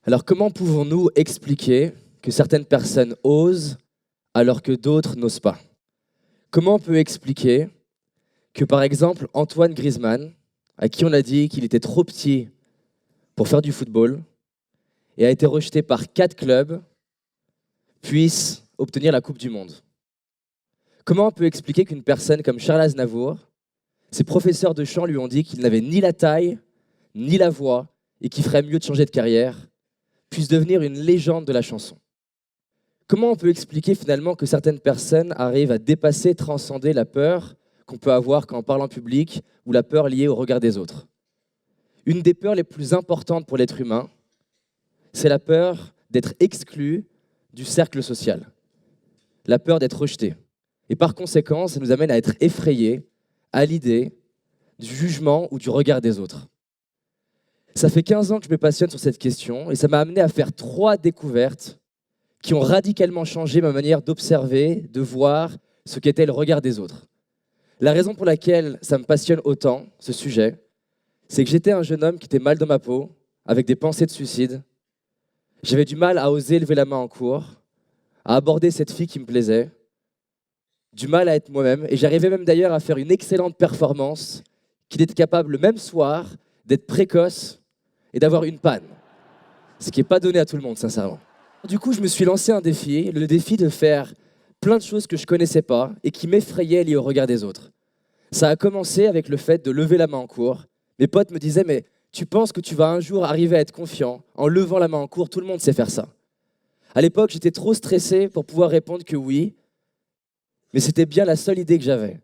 Alors comment pouvons-nous expliquer que certaines personnes osent alors que d'autres n'osent pas? Comment on peut expliquer que par exemple Antoine Griezmann, à qui on a dit qu'il était trop petit pour faire du football et a été rejeté par 4 clubs, puisse obtenir la Coupe du Monde? Comment on peut expliquer qu'une personne comme Charles Aznavour, ses professeurs de chant lui ont dit qu'il n'avait ni la taille, ni la voix et qu'il ferait mieux de changer de carrière, puisse devenir une légende de la chanson? Comment on peut expliquer finalement que certaines personnes arrivent à dépasser, transcender la peur qu'on peut avoir quand on parle en public ou la peur liée au regard des autres? Une des peurs les plus importantes pour l'être humain, c'est la peur d'être exclu du cercle social, la peur d'être rejeté. Et par conséquent, ça nous amène à être effrayés à l'idée du jugement ou du regard des autres. Ça fait 15 ans que je me passionne sur cette question et ça m'a amené à faire 3 découvertes qui ont radicalement changé ma manière d'observer, de voir ce qu'était le regard des autres. La raison pour laquelle ça me passionne autant, ce sujet, c'est que j'étais un jeune homme qui était mal dans ma peau, avec des pensées de suicide. J'avais du mal à oser lever la main en cours, à aborder cette fille qui me plaisait, du mal à être moi-même, et j'arrivais même d'ailleurs à faire une excellente performance, qu'il était capable le même soir d'être précoce et d'avoir une panne. Ce qui n'est pas donné à tout le monde, sincèrement. Du coup, je me suis lancé un défi, le défi de faire plein de choses que je ne connaissais pas et qui m'effrayaient liées au regard des autres. Ça a commencé avec le fait de lever la main en cours. Mes potes me disaient « mais tu penses que tu vas un jour arriver à être confiant en levant la main en cours, tout le monde sait faire ça ». À l'époque, j'étais trop stressé pour pouvoir répondre que oui, mais c'était bien la seule idée que j'avais.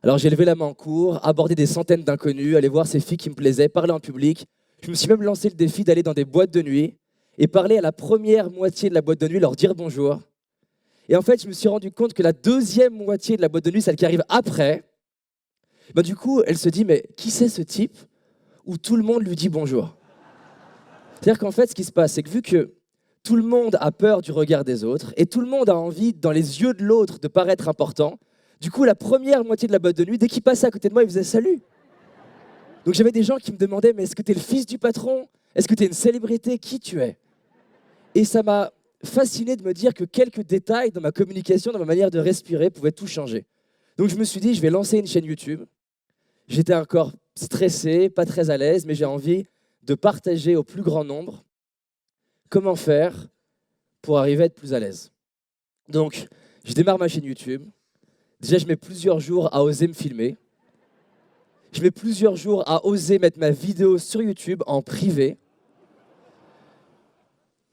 Alors j'ai levé la main en cours, abordé des centaines d'inconnus, allé voir ces filles qui me plaisaient, parler en public. Je me suis même lancé le défi d'aller dans des boîtes de nuit et parler à la première moitié de la boîte de nuit, leur dire bonjour. Et en fait, je me suis rendu compte que la deuxième moitié de la boîte de nuit, celle qui arrive après, du coup, elle se dit, mais qui c'est ce type où tout le monde lui dit bonjour? C'est-à-dire qu'en fait, ce qui se passe, c'est que vu que tout le monde a peur du regard des autres et tout le monde a envie, dans les yeux de l'autre, de paraître important, du coup, la première moitié de la boîte de nuit, dès qu'il passait à côté de moi, il faisait « salut ». Donc j'avais des gens qui me demandaient « mais est-ce que tu es le fils du patron? Est-ce que tu es une célébrité? Qui tu es ?» Et ça m'a fasciné de me dire que quelques détails dans ma communication, dans ma manière de respirer, pouvaient tout changer. Donc je me suis dit, je vais lancer une chaîne YouTube. J'étais encore stressé, pas très à l'aise, mais j'ai envie de partager au plus grand nombre comment faire pour arriver à être plus à l'aise. Donc, je démarre ma chaîne YouTube. Déjà, je mets plusieurs jours à oser me filmer. Je mets plusieurs jours à oser mettre ma vidéo sur YouTube en privé.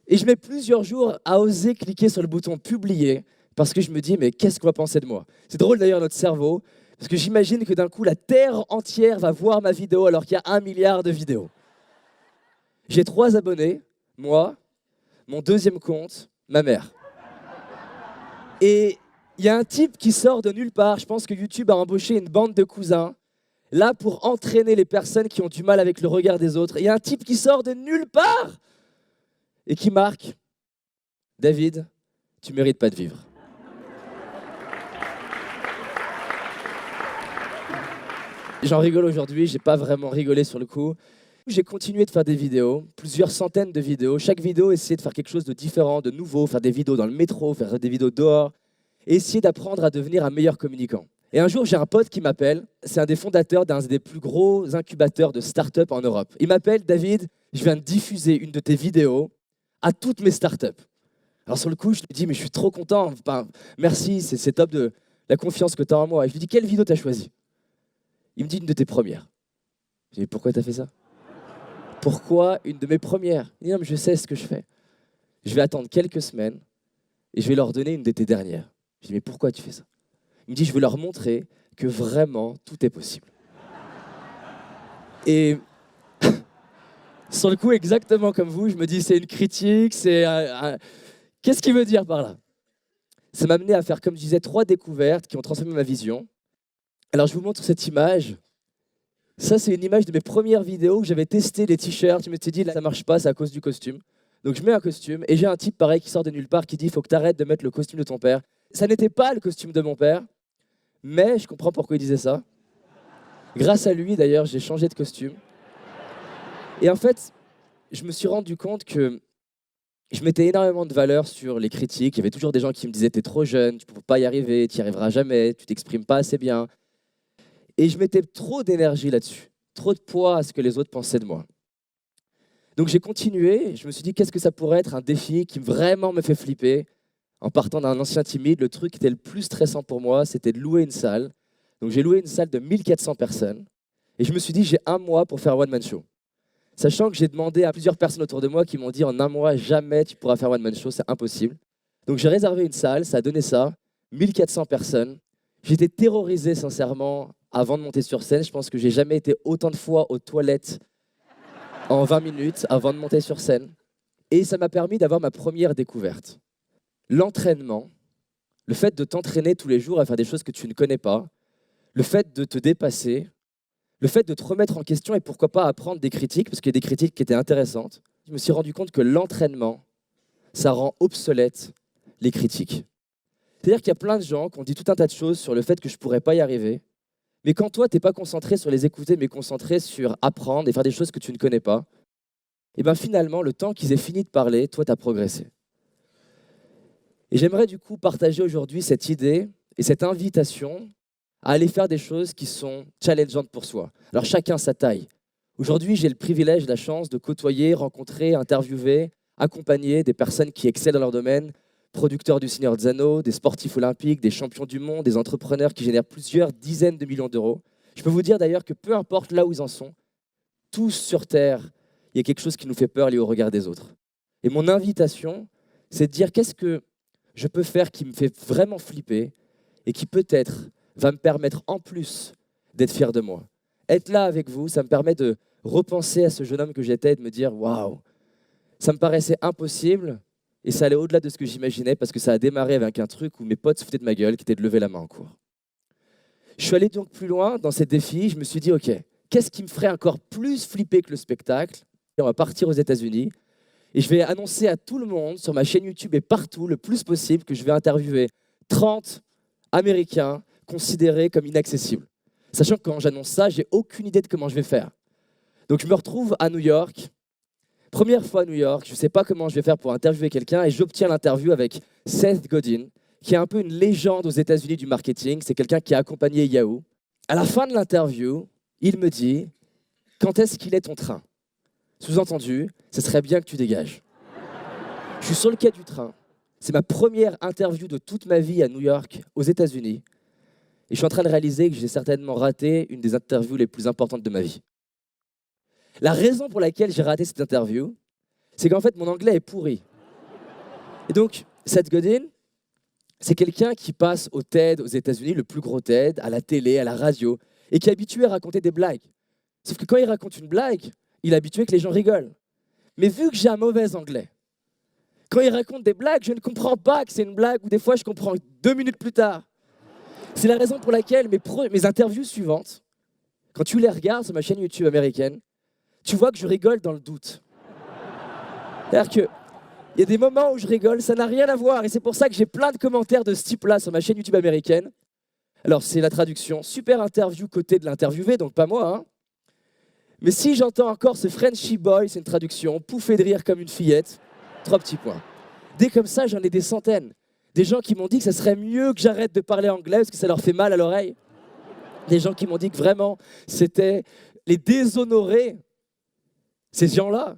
Et je mets plusieurs jours à oser cliquer sur le bouton « Publier » parce que je me dis « mais qu'est-ce qu'on va penser de moi ?» C'est drôle d'ailleurs notre cerveau, parce que j'imagine que d'un coup, la Terre entière va voir ma vidéo alors qu'il y a 1 milliard de vidéos. J'ai 3 abonnés, moi, mon deuxième compte, ma mère. Et il y a un type qui sort de nulle part, je pense que YouTube a embauché une bande de cousins, là pour entraîner les personnes qui ont du mal avec le regard des autres. Il y a un type qui sort de nulle part et qui marque « David, tu mérites pas de vivre ». J'en rigole aujourd'hui, j'ai pas vraiment rigolé sur le coup. J'ai continué de faire des vidéos, plusieurs centaines de vidéos. Chaque vidéo, essayer de faire quelque chose de différent, de nouveau, faire des vidéos dans le métro, faire des vidéos dehors, et essayer d'apprendre à devenir un meilleur communicant. Et un jour, j'ai un pote qui m'appelle, c'est un des fondateurs d'un des plus gros incubateurs de start-up en Europe. Il m'appelle « David, je viens de diffuser une de tes vidéos à toutes mes startups. » Alors sur le coup, je lui dis « mais je suis trop content, enfin, merci, c'est top de la confiance que tu as en moi. » Et je lui dis « quelle vidéo tu as choisi ?» Il me dit « une de tes premières. » Je lui dis « pourquoi tu as fait ça ?» « Pourquoi une de mes premières ?» Il dit « non, mais je sais ce que je fais. Je vais attendre quelques semaines et je vais leur donner une de tes dernières. » Je lui dis « mais pourquoi tu fais ça ?» Il me dit « je veux leur montrer que vraiment tout est possible. » Et sur le coup, exactement comme vous, je me dis c'est une critique, c'est qu'est-ce qu'il veut dire par là? Ça m'a amené à faire, comme je disais, 3 découvertes qui ont transformé ma vision. Alors je vous montre cette image. Ça, c'est une image de mes premières vidéos où j'avais testé les t-shirts. Je me suis dit, là, ça marche pas, c'est à cause du costume. Donc je mets un costume et j'ai un type pareil qui sort de nulle part qui dit, il faut que tu arrêtes de mettre le costume de ton père. Ça n'était pas le costume de mon père, mais je comprends pourquoi il disait ça. Grâce à lui, d'ailleurs, j'ai changé de costume. Et en fait, je me suis rendu compte que Je mettais énormément de valeur sur les critiques. Il y avait toujours des gens qui me disaient « T'es trop jeune, tu ne peux pas y arriver, tu n'y arriveras jamais, tu t'exprimes pas assez bien ». Et je mettais trop d'énergie là-dessus, trop de poids à ce que les autres pensaient de moi. Donc j'ai continué, je me suis dit qu'est-ce que ça pourrait être un défi qui vraiment me fait flipper. En partant d'un ancien timide, le truc qui était le plus stressant pour moi, c'était de louer une salle. Donc j'ai loué une salle de 1400 personnes et je me suis dit j'ai un mois pour faire un one-man show. Sachant que j'ai demandé à plusieurs personnes autour de moi qui m'ont dit en un mois, jamais tu pourras faire one man show, c'est impossible. Donc j'ai réservé une salle, ça a donné ça, 1400 personnes. J'étais terrorisé sincèrement avant de monter sur scène. Je pense que j'ai jamais été autant de fois aux toilettes en 20 minutes avant de monter sur scène. Et ça m'a permis d'avoir ma première découverte. L'entraînement, le fait de t'entraîner tous les jours à faire des choses que tu ne connais pas, le fait de te dépasser, le fait de te remettre en question et pourquoi pas apprendre des critiques, parce qu'il y a des critiques qui étaient intéressantes, je me suis rendu compte que l'entraînement, ça rend obsolète les critiques. C'est-à-dire qu'il y a plein de gens qui ont dit tout un tas de choses sur le fait que je ne pourrais pas y arriver, mais quand toi, tu n'es pas concentré sur les écouter, mais concentré sur apprendre et faire des choses que tu ne connais pas, et bien finalement, le temps qu'ils aient fini de parler, toi, tu as progressé. Et j'aimerais du coup partager aujourd'hui cette idée et cette invitation à aller faire des choses qui sont challengeantes pour soi. Alors chacun sa taille. Aujourd'hui, j'ai le privilège, la chance de côtoyer, rencontrer, interviewer, accompagner des personnes qui excellent dans leur domaine, producteurs du Seigneur des Anneaux, des sportifs olympiques, des champions du monde, des entrepreneurs qui génèrent plusieurs dizaines de millions d'euros. Je peux vous dire d'ailleurs que peu importe là où ils en sont, tous sur Terre, il y a quelque chose qui nous fait peur lié au regard des autres. Et mon invitation, c'est de dire qu'est-ce que je peux faire qui me fait vraiment flipper et qui peut-être va me permettre en plus d'être fier de moi. Être là avec vous, ça me permet de repenser à ce jeune homme que j'étais et de me dire « Waouh !» Ça me paraissait impossible et ça allait au-delà de ce que j'imaginais parce que ça a démarré avec un truc où mes potes se foutaient de ma gueule, qui était de lever la main en cours. Je suis allé donc plus loin dans ces défis. Je me suis dit « Ok, qu'est-ce qui me ferait encore plus flipper que le spectacle ?» Et on va partir aux États-Unis et je vais annoncer à tout le monde sur ma chaîne YouTube et partout le plus possible que je vais interviewer 30 Américains considérés comme inaccessibles. Sachant que quand j'annonce ça, j'ai aucune idée de comment je vais faire. Donc je me retrouve à New York, première fois à New York, je ne sais pas comment je vais faire pour interviewer quelqu'un et j'obtiens l'interview avec Seth Godin, qui est un peu une légende aux États-Unis du marketing. C'est quelqu'un qui a accompagné Yahoo. À la fin de l'interview, il me dit « Quand est-ce qu'il est ton train ?» Sous-entendu, ce serait bien que tu dégages. Je suis sur le quai du train. C'est ma première interview de toute ma vie à New York, aux États-Unis. Et je suis en train de réaliser que j'ai certainement raté une des interviews les plus importantes de ma vie. La raison pour laquelle j'ai raté cette interview, c'est qu'en fait, mon anglais est pourri. Et donc, Seth Godin, c'est quelqu'un qui passe au TED aux États-Unis, le plus gros TED, à la télé, à la radio, et qui est habitué à raconter des blagues. Sauf que quand il raconte une blague, il est habitué que les gens rigolent. Mais vu que j'ai un mauvais anglais, quand il raconte des blagues, je ne comprends pas que c'est une blague, ou des fois, je comprends 2 minutes plus tard. C'est la raison pour laquelle mes interviews suivantes, quand tu les regardes sur ma chaîne YouTube américaine, tu vois que je rigole dans le doute. C'est-à-dire qu'il y a des moments où je rigole, ça n'a rien à voir. Et c'est pour ça que j'ai plein de commentaires de ce type-là sur ma chaîne YouTube américaine. Alors, c'est la traduction. Super interview côté de l'interviewé, donc pas moi. Hein. Mais si j'entends encore ce Frenchy boy, c'est une traduction, pouffer de rire comme une fillette, 3 petits points. Dès comme ça, j'en ai des centaines. Des gens qui m'ont dit que ça serait mieux que j'arrête de parler anglais parce que ça leur fait mal à l'oreille. Des gens qui m'ont dit que vraiment, c'était les déshonorer, ces gens-là,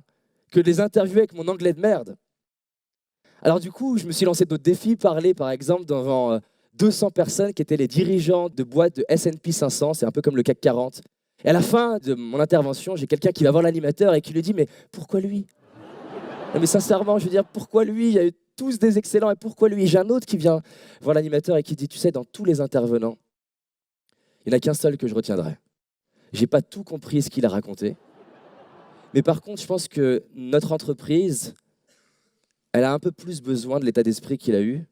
que de les interviewer avec mon anglais de merde. Alors du coup, je me suis lancé d'autres défis, parler par exemple devant 200 personnes qui étaient les dirigeants de boîtes de S&P 500, c'est un peu comme le CAC 40. Et à la fin de mon intervention, j'ai quelqu'un qui va voir l'animateur et qui lui dit « Mais pourquoi lui ?» Non, mais sincèrement, je veux dire, pourquoi lui? Il y a eu tous des excellents, et pourquoi lui? J'ai un autre qui vient voir l'animateur et qui dit « Tu sais, dans tous les intervenants, il n'y en a qu'un seul que je retiendrai. Je n'ai pas tout compris ce qu'il a raconté. Mais par contre, je pense que notre entreprise, elle a un peu plus besoin de l'état d'esprit qu'il a eu.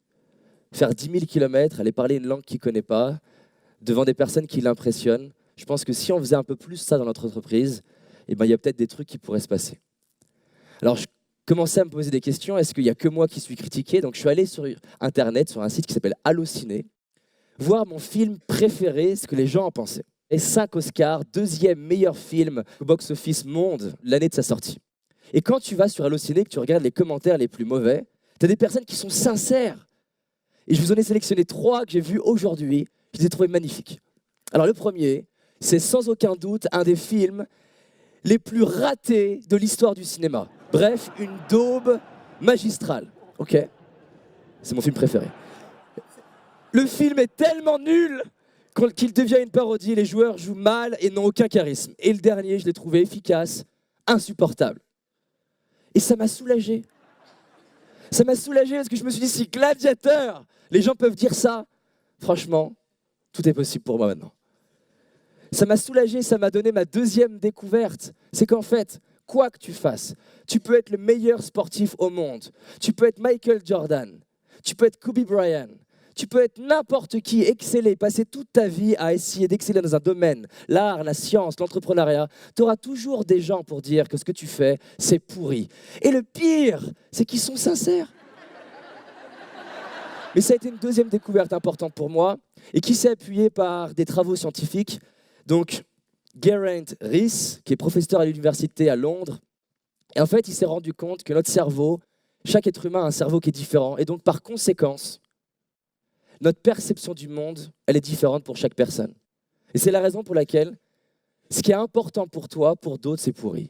Faire 10 000 kilomètres, aller parler une langue qu'il ne connaît pas, devant des personnes qui l'impressionnent. Je pense que si on faisait un peu plus ça dans notre entreprise, eh ben, il y a peut-être des trucs qui pourraient se passer. » Alors, je commençais à me poser des questions. Est-ce qu'il n'y a que moi qui suis critiqué? Donc, je suis allé sur Internet, sur un site qui s'appelle Allociné, voir mon film préféré, ce que les gens en pensaient. Et 5 Oscars, 2e meilleur film au box-office monde l'année de sa sortie. Et quand tu vas sur Allociné, que tu regardes les commentaires les plus mauvais, tu as des personnes qui sont sincères. Et je vous en ai sélectionné 3 que j'ai vus aujourd'hui. Je les ai trouvés magnifiques. Alors le premier, c'est sans aucun doute un des films les plus ratés de l'histoire du cinéma. Bref, une daube magistrale. Ok ? C'est mon film préféré. Le film est tellement nul qu'il devient une parodie. Les joueurs jouent mal et n'ont aucun charisme. Et le dernier, je l'ai trouvé efficace, insupportable. Et ça m'a soulagé. Ça m'a soulagé parce que je me suis dit, si Gladiateur, les gens peuvent dire ça, franchement, tout est possible pour moi maintenant. Ça m'a soulagé, ça m'a donné ma deuxième découverte. C'est qu'en fait, quoi que tu fasses, tu peux être le meilleur sportif au monde. Tu peux être Michael Jordan. Tu peux être Kobe Bryant. Tu peux être n'importe qui, exceller, passer toute ta vie à essayer d'exceller dans un domaine, l'art, la science, l'entrepreneuriat. Tu auras toujours des gens pour dire que ce que tu fais, c'est pourri. Et le pire, c'est qu'ils sont sincères. Mais ça a été une deuxième découverte importante pour moi et qui s'est appuyée par des travaux scientifiques. Donc, Geraint Rees, qui est professeur à l'université à Londres, et en fait, il s'est rendu compte que notre cerveau, chaque être humain a un cerveau qui est différent. Et donc, par conséquence, notre perception du monde, elle est différente pour chaque personne. Et c'est la raison pour laquelle ce qui est important pour toi, pour d'autres, c'est pourri.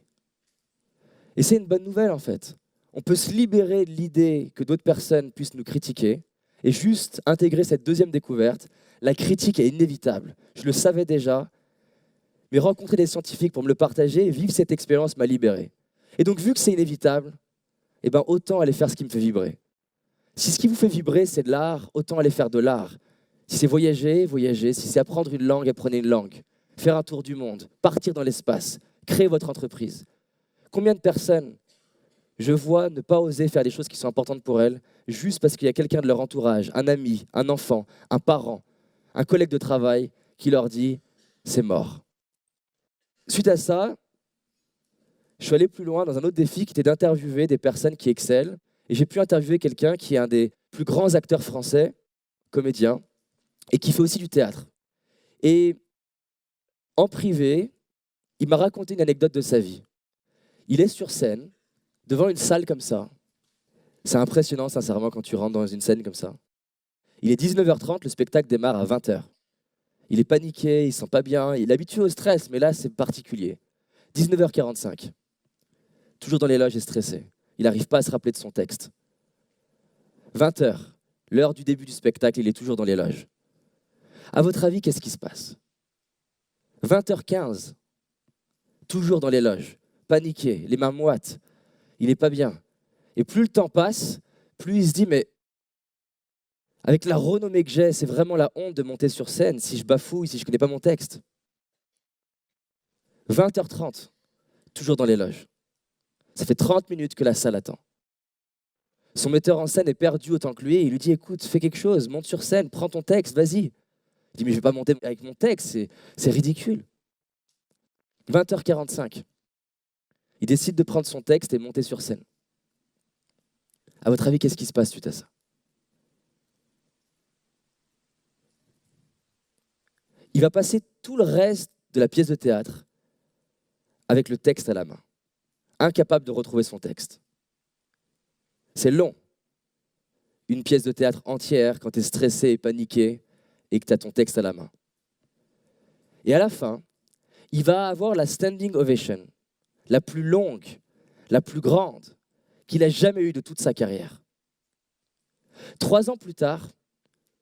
Et c'est une bonne nouvelle, en fait. On peut se libérer de l'idée que d'autres personnes puissent nous critiquer et juste intégrer cette deuxième découverte. La critique est inévitable. Je le savais déjà, mais rencontrer des scientifiques pour me le partager et vivre cette expérience m'a libéré. Et donc, vu que c'est inévitable, eh ben, autant aller faire ce qui me fait vibrer. Si ce qui vous fait vibrer, c'est de l'art, autant aller faire de l'art. Si c'est voyager, voyagez. Si c'est apprendre une langue, apprenez une langue. Faire un tour du monde, partir dans l'espace, créer votre entreprise. Combien de personnes je vois ne pas oser faire des choses qui sont importantes pour elles, juste parce qu'il y a quelqu'un de leur entourage, un ami, un enfant, un parent, un collègue de travail, qui leur dit « c'est mort ». Suite à ça, je suis allé plus loin dans un autre défi qui était d'interviewer des personnes qui excellent. Et j'ai pu interviewer quelqu'un qui est un des plus grands acteurs français, comédien, et qui fait aussi du théâtre. Et en privé, il m'a raconté une anecdote de sa vie. Il est sur scène, devant une salle comme ça. C'est impressionnant, sincèrement, quand tu rentres dans une scène comme ça. Il est 19h30, le spectacle démarre à 20h. Il est paniqué, il ne se sent pas bien, il est habitué au stress, mais là, c'est particulier. 19h45, toujours dans les loges et stressé. Il n'arrive pas à se rappeler de son texte. 20h, l'heure du début du spectacle, il est toujours dans les loges. À votre avis, qu'est-ce qui se passe? 20h15, toujours dans les loges, paniqué, les mains moites, il n'est pas bien. Et plus le temps passe, plus il se dit, mais avec la renommée que j'ai, c'est vraiment la honte de monter sur scène si je bafouille, si je ne connais pas mon texte. 20h30, toujours dans les loges. Ça fait 30 minutes que la salle attend. Son metteur en scène est perdu autant que lui et il lui dit « Écoute, fais quelque chose, monte sur scène, prends ton texte, vas-y ». Il dit « Mais je ne vais pas monter avec mon texte, c'est ridicule ». 20h45, il décide de prendre son texte et monter sur scène. À votre avis, qu'est-ce qui se passe suite à ça? Il va passer tout le reste de la pièce de théâtre avec le texte à la main, incapable de retrouver son texte. C'est long. Une pièce de théâtre entière quand tu es stressé et paniqué et que tu as ton texte à la main. Et à la fin, il va avoir la standing ovation, la plus longue, la plus grande qu'il a jamais eue de toute sa carrière. 3 ans plus tard,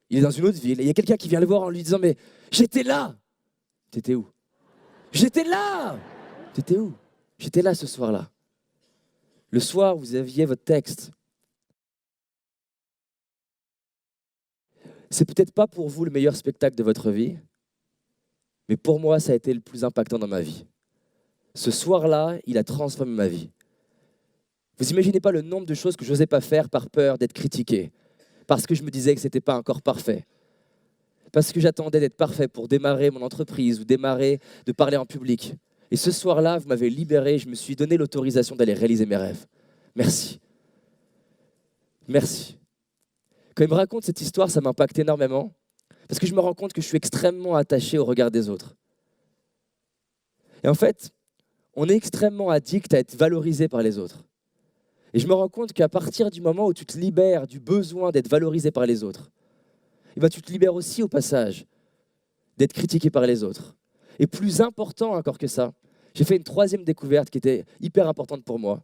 il est dans une autre ville et il y a quelqu'un qui vient le voir en lui disant « Mais j'étais là !»« T'étais où ?»« J'étais là !»« T'étais où ?»« J'étais là ce soir-là. » Le soir, vous aviez votre texte. C'est peut-être pas pour vous le meilleur spectacle de votre vie, mais pour moi, ça a été le plus impactant dans ma vie. Ce soir-là, il a transformé ma vie. Vous imaginez pas le nombre de choses que je n'osais pas faire par peur d'être critiqué, parce que je me disais que ce n'était pas encore parfait, parce que j'attendais d'être parfait pour démarrer mon entreprise ou démarrer de parler en public. Et ce soir-là, vous m'avez libéré, je me suis donné l'autorisation d'aller réaliser mes rêves. Merci. Merci. Quand il me raconte cette histoire, ça m'impacte énormément, parce que je me rends compte que je suis extrêmement attaché au regard des autres. Et en fait, on est extrêmement addict à être valorisé par les autres. Et je me rends compte qu'à partir du moment où tu te libères du besoin d'être valorisé par les autres, tu te libères aussi au passage d'être critiqué par les autres. Et plus important encore que ça, j'ai fait une troisième découverte qui était hyper importante pour moi.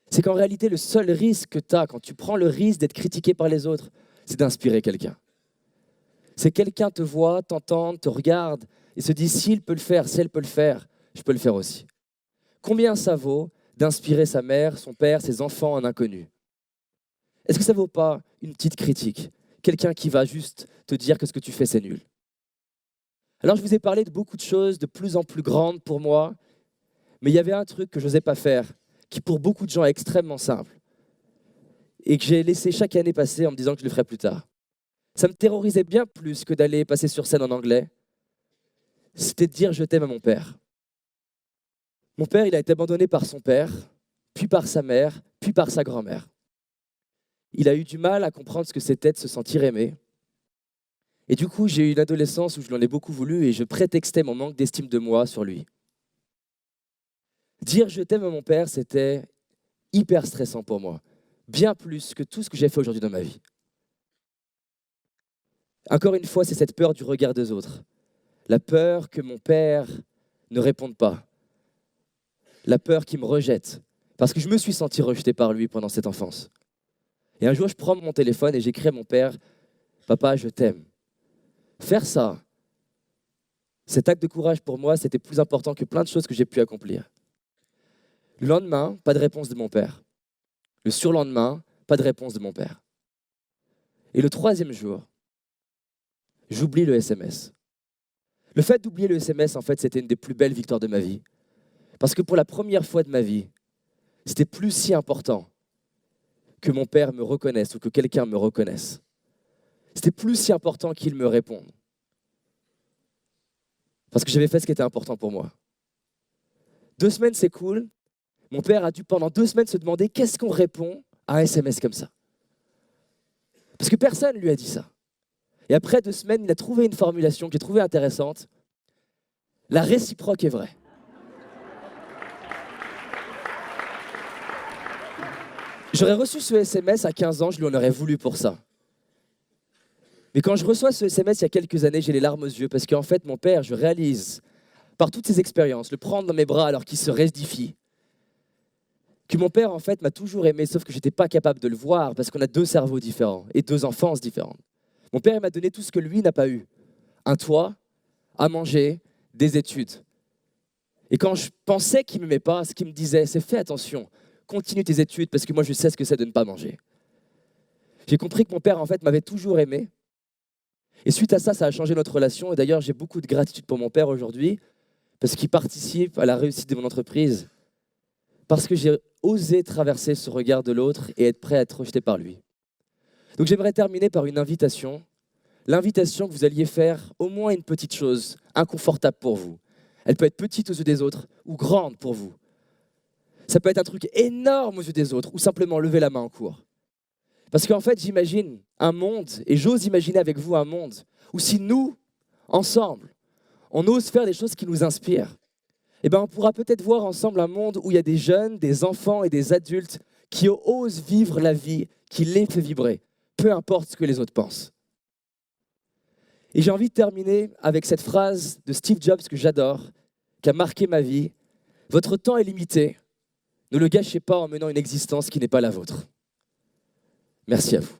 C'est qu'en réalité, le seul risque que tu as quand tu prends le risque d'être critiqué par les autres, c'est d'inspirer quelqu'un. C'est quelqu'un te voit, t'entend, te regarde et se dit s'il peut le faire, si elle peut le faire, je peux le faire aussi. Combien ça vaut d'inspirer sa mère, son père, ses enfants en inconnu? Est-ce que ça ne vaut pas une petite critique? Quelqu'un qui va juste te dire que ce que tu fais, c'est nul. Alors je vous ai parlé de beaucoup de choses de plus en plus grandes pour moi, mais il y avait un truc que je n'osais pas faire, qui pour beaucoup de gens est extrêmement simple, et que j'ai laissé chaque année passer en me disant que je le ferais plus tard. Ça me terrorisait bien plus que d'aller passer sur scène en anglais. C'était de dire je t'aime à mon père. Mon père, il a été abandonné par son père, puis par sa mère, puis par sa grand-mère. Il a eu du mal à comprendre ce que c'était de se sentir aimé. Et du coup, j'ai eu une adolescence où je l'en ai beaucoup voulu et je prétextais mon manque d'estime de moi sur lui. Dire je t'aime à mon père, c'était hyper stressant pour moi. Bien plus que tout ce que j'ai fait aujourd'hui dans ma vie. Encore une fois, c'est cette peur du regard des autres. La peur que mon père ne réponde pas. La peur qu'il me rejette. Parce que je me suis senti rejeté par lui pendant cette enfance. Et un jour, je prends mon téléphone et j'écris à mon père, « Papa, je t'aime ». Faire ça, cet acte de courage pour moi, c'était plus important que plein de choses que j'ai pu accomplir. Le lendemain, pas de réponse de mon père. Le surlendemain, pas de réponse de mon père. Et le troisième jour, j'oublie le SMS. Le fait d'oublier le SMS, en fait, c'était une des plus belles victoires de ma vie. Parce que pour la première fois de ma vie, c'était plus si important que mon père me reconnaisse ou que quelqu'un me reconnaisse. C'était plus si important qu'il me réponde. Parce que j'avais fait ce qui était important pour moi. 2 semaines, c'est cool. Mon père a dû pendant 2 semaines se demander qu'est-ce qu'on répond à un SMS comme ça. Parce que personne ne lui a dit ça. Et après 2 semaines, il a trouvé une formulation que j'ai trouvée intéressante. La réciproque est vraie. J'aurais reçu ce SMS à 15 ans, je lui en aurais voulu pour ça. Mais quand je reçois ce SMS il y a quelques années, j'ai les larmes aux yeux parce qu'en fait, mon père, je réalise, par toutes ces expériences, le prendre dans mes bras alors qu'il se rédifie, que mon père, en fait, m'a toujours aimé, sauf que je n'étais pas capable de le voir parce qu'on a 2 cerveaux différents et 2 enfances différentes. Mon père, il m'a donné tout ce que lui n'a pas eu. Un toit, à manger, des études. Et quand je pensais qu'il ne m'aimait pas, ce qu'il me disait, c'est fais attention, continue tes études parce que moi, je sais ce que c'est de ne pas manger. J'ai compris que mon père, en fait, m'avait toujours aimé. Et suite à ça, ça a changé notre relation. Et d'ailleurs, j'ai beaucoup de gratitude pour mon père aujourd'hui parce qu'il participe à la réussite de mon entreprise. Parce que j'ai osé traverser ce regard de l'autre et être prêt à être rejeté par lui. Donc j'aimerais terminer par une invitation. L'invitation que vous alliez faire au moins une petite chose inconfortable pour vous. Elle peut être petite aux yeux des autres ou grande pour vous. Ça peut être un truc énorme aux yeux des autres ou simplement lever la main en cours. Parce qu'en fait, j'imagine un monde, et j'ose imaginer avec vous un monde, où si nous, ensemble, on ose faire des choses qui nous inspirent, eh ben on pourra peut-être voir ensemble un monde où il y a des jeunes, des enfants et des adultes qui osent vivre la vie qui les fait vibrer, peu importe ce que les autres pensent. Et j'ai envie de terminer avec cette phrase de Steve Jobs que j'adore, qui a marqué ma vie. « Votre temps est limité, ne le gâchez pas en menant une existence qui n'est pas la vôtre. » Merci à vous.